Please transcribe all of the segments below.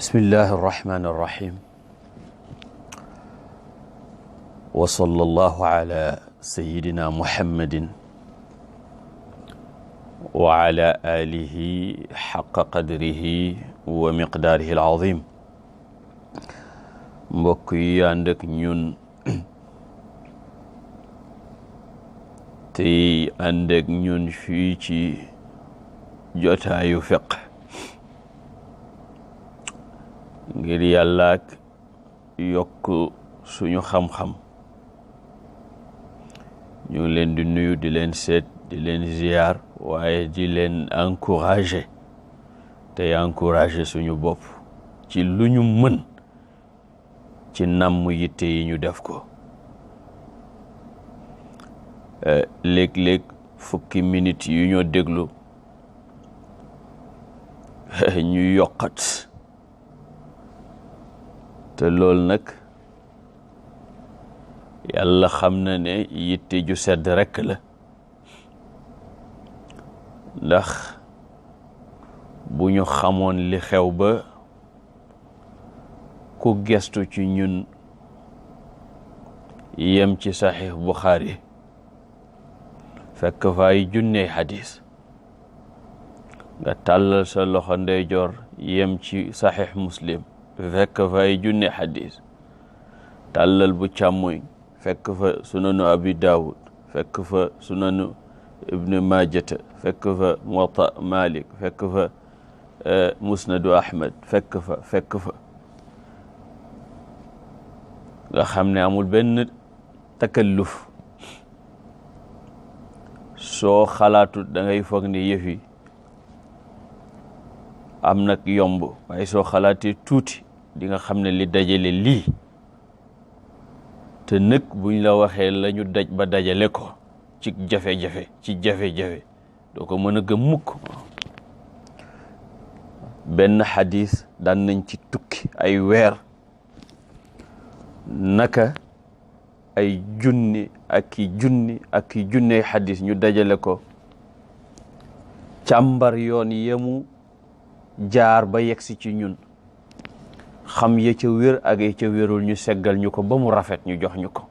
bismillahi irrahmani irrahim wa sallallahu ala sayidina muhammadin wa ala alihi xaqa qadrihi wa miqdaarihi alazim. mbokk yi ànd ak ñun tey ànd ak ñun fii ci Jotaayu Fiqh ngir yàlla ak yokk suñu xam-xam. ñu ngi leen di nuyu, di leen seet, di leen ziyaar, waaye di leen encourager tey encourager suñu bopp ci lu ñu mën ci namm yitte yi ñu def ko. léeg-léeg fukki minutes yu ñoo déglu ñu yokkat te loolu nag yàlla xam na ne yitte ju sedd rekk la, ndax bu ñu xamoon li xew ba ku gestu ci ñun yem ci saxiix Buxaari fekk fa ay junney xadis, nga tàllal sa loxo ndeyjoor yem ci saxiix Muslim fekk fa ay junne xadis, tàllal bu càmmoñ fekk fa sunanu Abi Daawud, fekk fa sunanu Ibn Maajata, fekk fa Muwatta Malik, fekk fa Musnadu Ahmad, fekk fa nga xam ne amul benn takalluf. soo xalaatut da ngay foog ne yëfi am nag yomb, waaye soo xalaatee tuuti di nga xam ne li dajale lii te nag buñ la waxee la ñu daj ba dajale ko ci jafe-jafe doo ko mën a gëm mukk. benn xadis daan nañ ci tukki ay weer, naka ay junni ak i junney xadis ñu dajale ko, càmbar yoon yemu jaar ba yegsi ci ñun, xam ya ca wér ak ya ca wérul ñu seggal ñu ko ba mu rafet ñu jox ñu ko.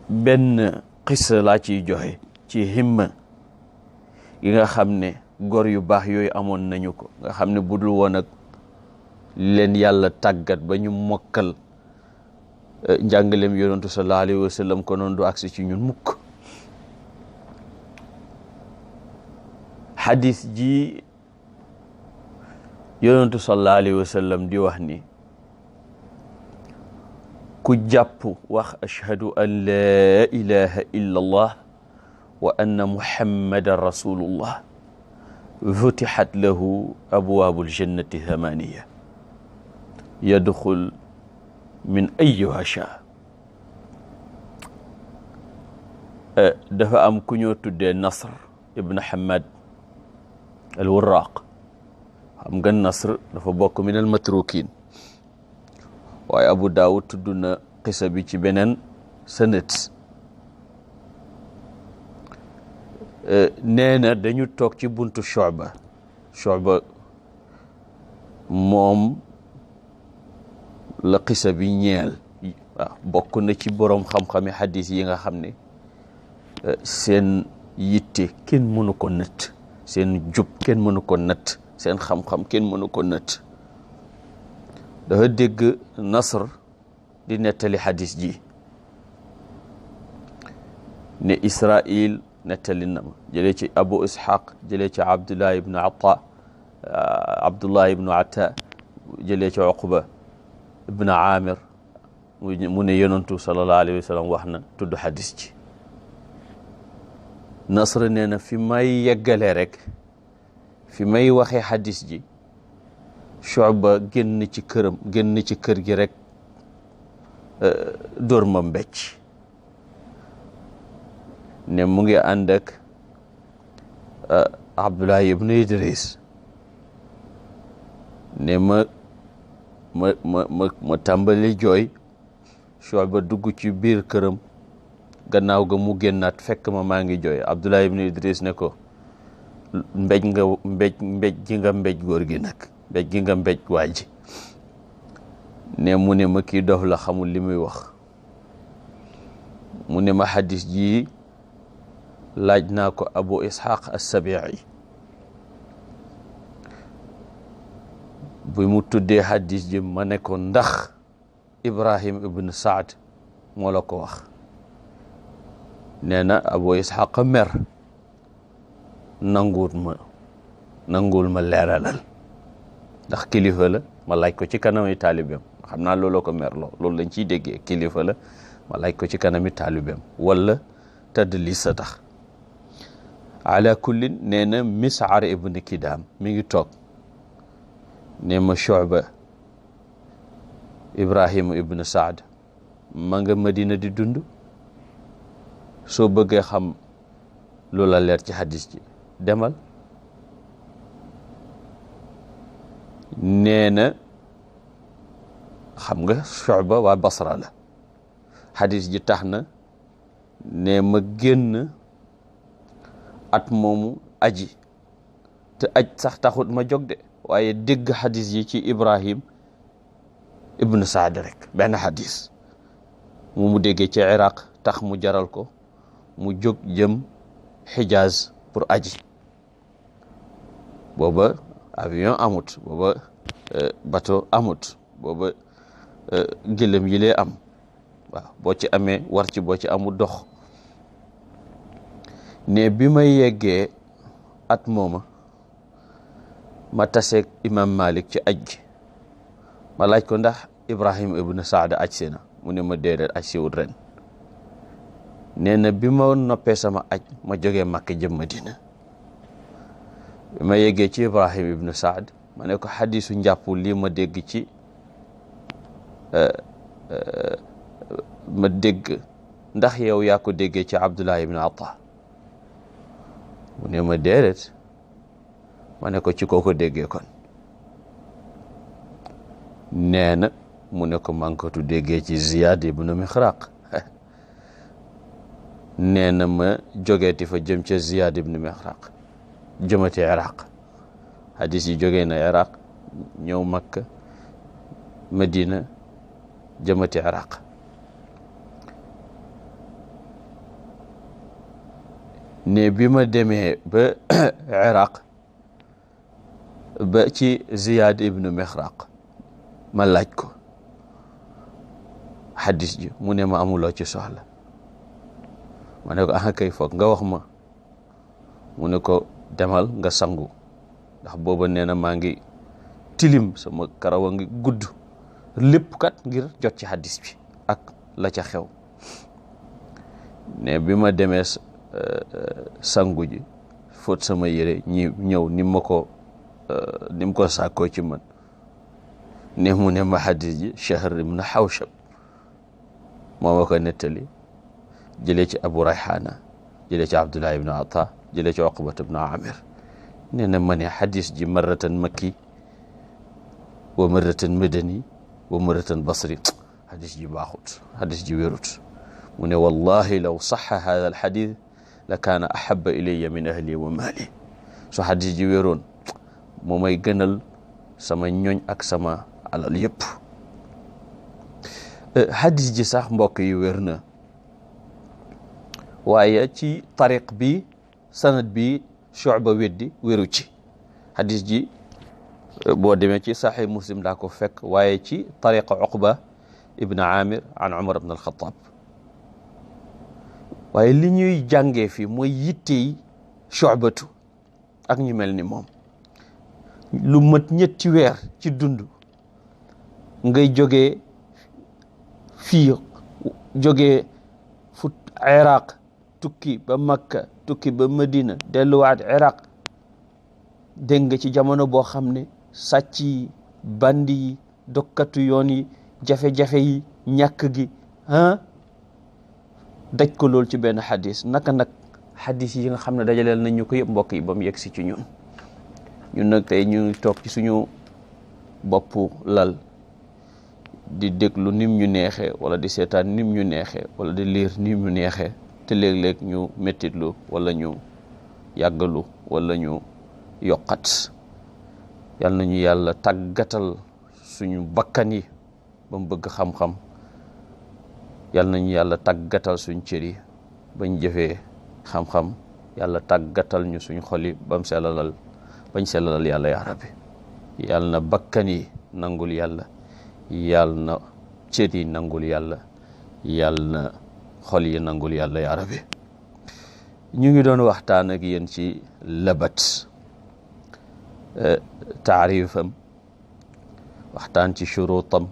benn xissa laa ciy joxe ci himma yi nga xam ne gor yu baax yooyu amoon nañu ko, nga xam ne budul woon ak leen yàlla tàggat ba ñu mokkal njàngaleem yonentu sallallahu alayhi wa sallam ko noonu du agsi ci ñun mukk. xadis ji yonentu sallallahu alayhi wa sallam di wax ni ku jàpp wax ashhadu an la ilaha illa allah wa anna muhammadan rasulullah futihat lahu abwaabul jannati thamaniya yadxul min ayyiha shaa. dafa am ku ñoo tuddee Nasr ibn Hamad al-Warraq. xam nga Nasr dafa bokk min al-matrukin, waaye Abu Daawud tudd na xisa bi ci beneen sanad. nee na dañu toog ci buntu Shu'ba moom la xisa bi ñeel. waaw bokk na ci boroom xam-xami xadis yi nga xam ne seen yitte kenn mënu ko natt, seen jub kenn mënu ko natt, seen xam-xam kenn mënu ko natt. dafa dégg Nasr di nettali xadis ji ne Israil nettali na ma, jëlee ci Abu Ishaq, jëlee ci Abdullah ibnu Atta, jëlee ci Uqba ibn Amir mu ne yonantu sallallahu alayhi wa sallam wax na tudd xadis ci. Nasr nee na fi may yeggale rek, fi may waxee xadis ji, Shu'ba génn ci kër gi rek dóor ma mbécc ne mu ngi ànd ak Abdullah ibn Idris, ne ma tàmbali jooy. Shu'ba dugg ci biir këram, gannaaw ga mu génnaat fekk ma maa ngi jooy. Abdullah ibn Idris ne ko mbéj gi nga mbéj góor gi nag mbéj gi nga mbéj waa ji ne mu ne ma kii dof la xamul li muy wax mu ne ma xadis ji laaj naa ko Abu Ishaq as-Sabi'i bu mu tuddee xadis ji ma ne ko ndax Ibrahim ibn Saad moo la ko wax nee na Abu Ishaq mer nanguwul ma leeralal ndax kilifa la ma laaj ko ci kanami taalibeem xam naa looloo ko mer loolu lañ ciy déggee kilifa la ma laaj ko ci kanami taalibeem wala tadlis sa tax ala kullin nee na Mis'ar ibn Kidaam mi ngi toog ne ma Shu'ba Ibrahim ibn Saad ma nga Madina di dund soo bëggee xam loola leer ci hadis ji demal nee na xam nga Shu'ba waa Basra la hadis ji tax na ne ma génn at moomu aji te aj sax taxut ma jóg de waaye dégg hadis yi ci Ibrahim ibn Saad rek benn hadis mu déggee ci Iraq tax mu jaral ko mu jóg jëm Hijaz pour aji booba avion amut booba bateau amut booba gëlëm yi lee am waaw boo ci amee war ci boo ci amul dox ne bi ma yeggee at mooma ma taseeg Imam Malik ci aj gi ma laaj ko ndax Ibrahim ibn Saad aj si na mu ne ma déedéet aj siwut ren nee na bi ma noppee sama aj ma jógee Makka jëm Madina bi ma yeggee ci Ibrahim ibn Saad ma ne ko xadisu njàpp lii ma dégg ci ma dégg ndax yow yaa ko déggee ci Abdullah ibn Atta mu ne ma déedéet ma ne ko ci koo ko déggee kon nee na mu ne ko maa ngi ko déggee ci Ziyad ibn Mikhraq nee na ma jógeeti fa jëm ca Ziyad ibn Mikhraq jëmati Iraq hadis yi jógee na Iraq ñëw Makka Madina jëmati Iraq ne bi ma demee ba Iraq ba ci Ziyad ibn Mikhraq ma laaj ko hadis ji mu ne ma amuloo ci soxla ma ne ko ah kay foog nga wax ma mu ne ko demal nga sangu ndax booba nee na maa ngi tilim sama karaw a ngi gudd lépp kat ngir jot ci hadis bi ak la ca xew ne bi ma demee sangu ji fóot sama yére ñëw ni mu ko sàkkoo ci man ne mu ne ma hadis ji Shahr ibn Hawshab moo ma ko nettali jëlee ci Abu Rayhana jëlee ci Abdullah ibn Atta jëlee ci Uqbat ibn Amir nee na ma ne hadis ji marratan makki wa marratan madani wa marratan basri hadis ji baaxut hadis ji wérut mu ne wallahi law saxa hada al hadith la kaana ahaba ilayya min ahli wa mali so hadis ji wéroon moo may gënal sama ñooñ ak sama alal yëpp hadis ji sax mbokk yi wér na waaye ci tariq bi sanad bi Shu'ba weddi wéru ci hadis ji boo demee ci Sahih Muslim daa ko fekk waaye ci tariqa Uqba ibn Amir an Umar ibn al-Khattab waaye li ñuy jàngee fii mooy yittey Shu'batu ak ñu mel ni moom lu mat ñetti weer ci dund ngay jógee fii jógee fu Iraq tukki ba Makka tukki ba Madina delluwaat Iraq dégg nga ci jamono boo xam ne sàcc yi bandi yi dokkatu yoon yi jafe-jafe yi ñàkk gi daj ko lool ci benn xadis naka nag xadis yi nga xam ne dajaleel nañ ñu ko yëpp mbokk yi ba mu yegg si ci ñun nag tey ñu toog ci suñu bopp lal di déglu nim ñu neexee wala di seetaan nim ñu neexee wala di liir nim ñu neexee te léeg-léeg ñu mettitlu wala ñu yàggalu wala ñu yokkat. yal nañu yàlla tàggatal suñu bakkan yi ba mu bëgg xam-xam. yal nañu yàlla tàggatal suñ cër yi bañ jëfee xam-xam. yàlla tàggatal ñu suñ xol yi bañ sellalal yàlla yaa rabbi. yal na bakkan yi nangul yàlla. yal na cër yi nangul yàlla. yal na xol yi nangul yàlla yaa rabbi. ñu ngi doon waxtaan ak yéen ci labat, taarifam, waxtaan ci shuruutam,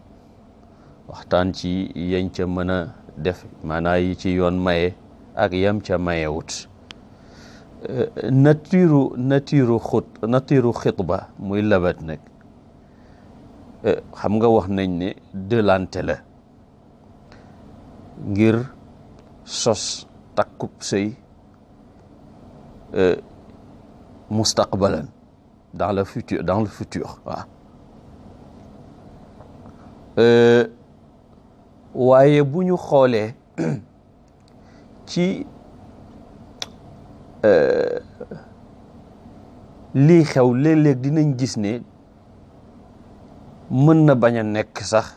waxtaan ci yañ ca mën a def maanaa yi ci yoon maye ak yam ca mayewut. natiiru xitba muy labat nag xam nga wax nañ ne delante la ngir sos takkub sëy mustaqbalan dans le futur waaw. waaye bu ñu xoolee ci lii xew léeg-léeg dinañ gis ne mën na bañ a nekk sax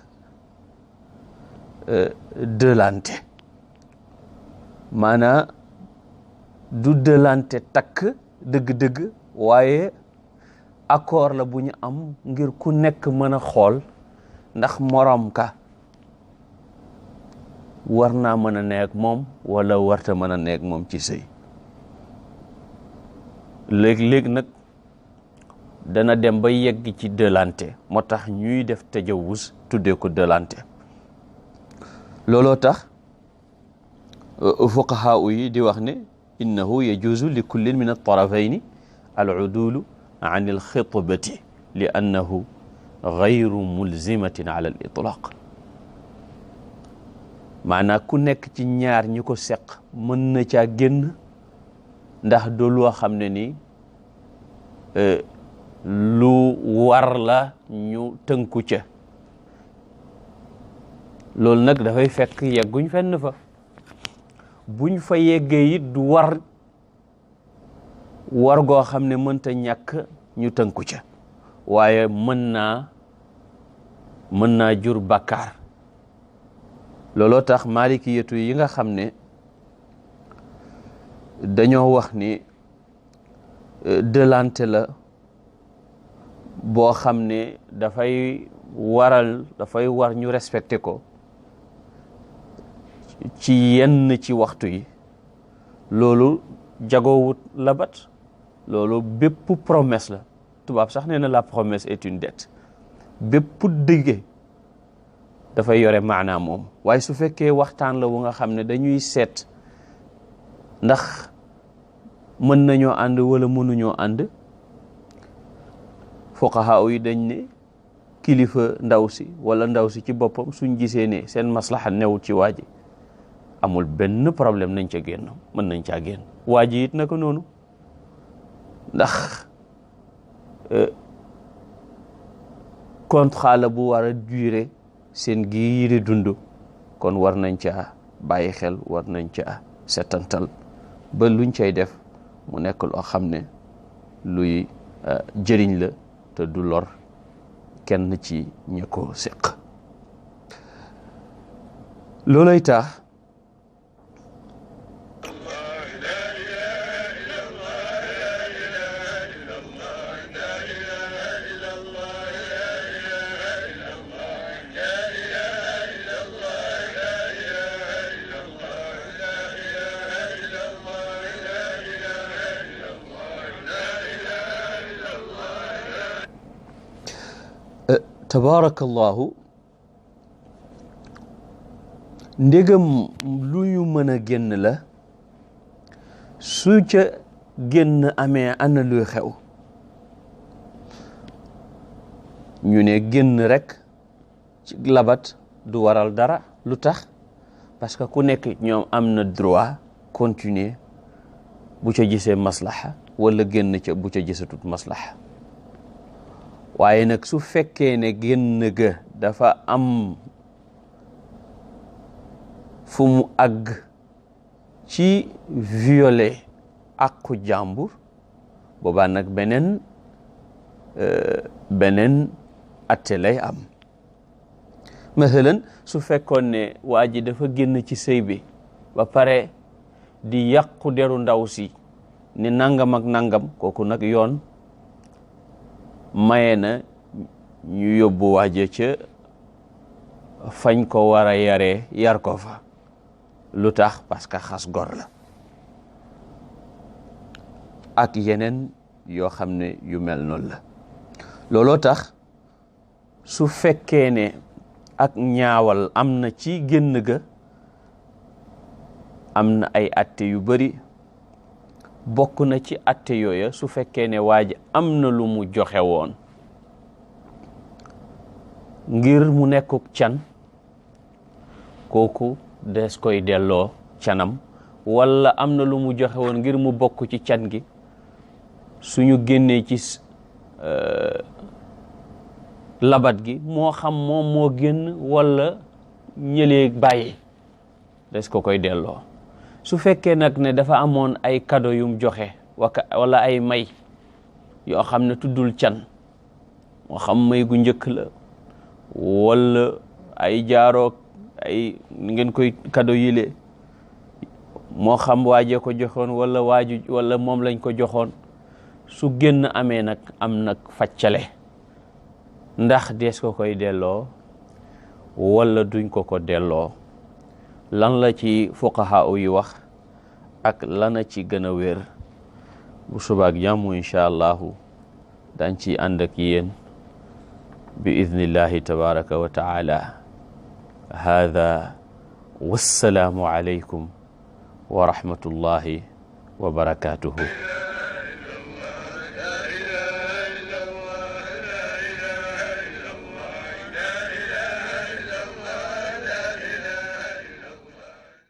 delante, maanaa du delante takk dëgg-dëgg, waaye accord la bu ñu am ngir ku nekk mën a xool ndax morom ka war naa mën a nekk moom wala warta mën a nekk moom ci sëy. léeg-léeg nag dana dem ba yegg ci delante, moo tax ñuy def tajawuz tuddee ko delante. looloo tax fuqahaa yi di wax ne innahu yajuuzu li kullin min at-tarafayni al-udulu an al-xitbati li annahu gayru mulzimatin ala al-itlaq. maanaam ku nekk ci ñaar ñi ko seq mën na caa génn ndax do loo xam ne ni lu war la ñu tënku ca. loolu nag dafay fekk yegguñ fenn fa. buñ fa yeggee it du war goo xam ne mënta ñàkk ñu tënku ca, waaye mën naa jur bàkkaar. looloo tax maalikiyatu yi nga xam ne dañoo wax ni delante la boo xam ne dafay war ñu respecté ko ci yenn ci waxtu yi. loolu jagoowut labat, loolu bépp promesse la. tubaab sax nee na la promesse est une dette. bépp dige dafay yore maanaa moom. waaye su fekkee waxtaan la wu nga xam ne dañuy seet ndax mën nañoo ànd wala mënuñoo ànd, fuqahaa yi dañ ne kilifa ndaw si wala ndaw si ci boppam suñ gisee ne seen maslaxa newut ci waa ji, amul benn problème nañ ca génn, mën nañ caa génn. waa ji it naka noonu, ndax contrat la bu war a durer seen gi di dund, kon war nañ caa bàyyi xel, war nañ caa setantal ba luñ cay def mu nekk loo xam ne luy jëriñ la te du lor kenn ci ñi ko séq. loolay tax tabaarakallahu, ndégam lu ñu mën a génn la, su ca génn amee ana luy xew. ñu ne génn rek ci labat du waral dara. lu tax? parce que ku nekk ñoom am na droit continuer bu ca gisee maslaxa wala génn ca bu ca gisatut maslaxa. waaye nag su fekkee ne génn ga dafa am fu mu àgg ci violer àqu jàmbur boobaa nag beneen atte lay am. masalan su fekkoon ne waa ji dafa génn ci sëy bi ba pare di yàqu deru ndaw si ni nangam ak nangam, kooku nag yoon maye na ñu yóbbu waaje ca fañ ko war a yaree yar ko fa. lu tax? parce que xas gor la ak yeneen yoo xam ne yu mel noonu la. looloo tax su fekkee ne ak ñaawal am na ci génn ga, am na ay atte yu bari. bokk na ci atte yooya su fekkee ne waa ji am na lu mu joxe woon ngir mu nekkuk can, kooku des koy delloo canam, wala am na lu mu joxe woon ngir mu bokk ci can gi, suñu génnee ci labat gi moo xam moom moo génn wala ñëlee bàyyi, des ko koy delloo. su fekkee nag ne dafa amoon ay cadeau yum joxe wala ay may yoo xam ne tuddul can, moo xam may gu njëkk la wala ay jaaroog ay ngeen koy cadeau yile, moo xam waajee ko joxoon wala moom lañ ko joxoon, su génn amee nag am nag faccale ndax dees ko koy delloo wala duñ ko delloo. lan la ci fuqaha yi wax ak lana ci gën a wér, bu subaak jàmm incha allahu dañ ci ànd ak yéen bi idnillahi tabaraka wa taala. hada wassalaamu alaykum wa rahmatullahi wa barakatuhu.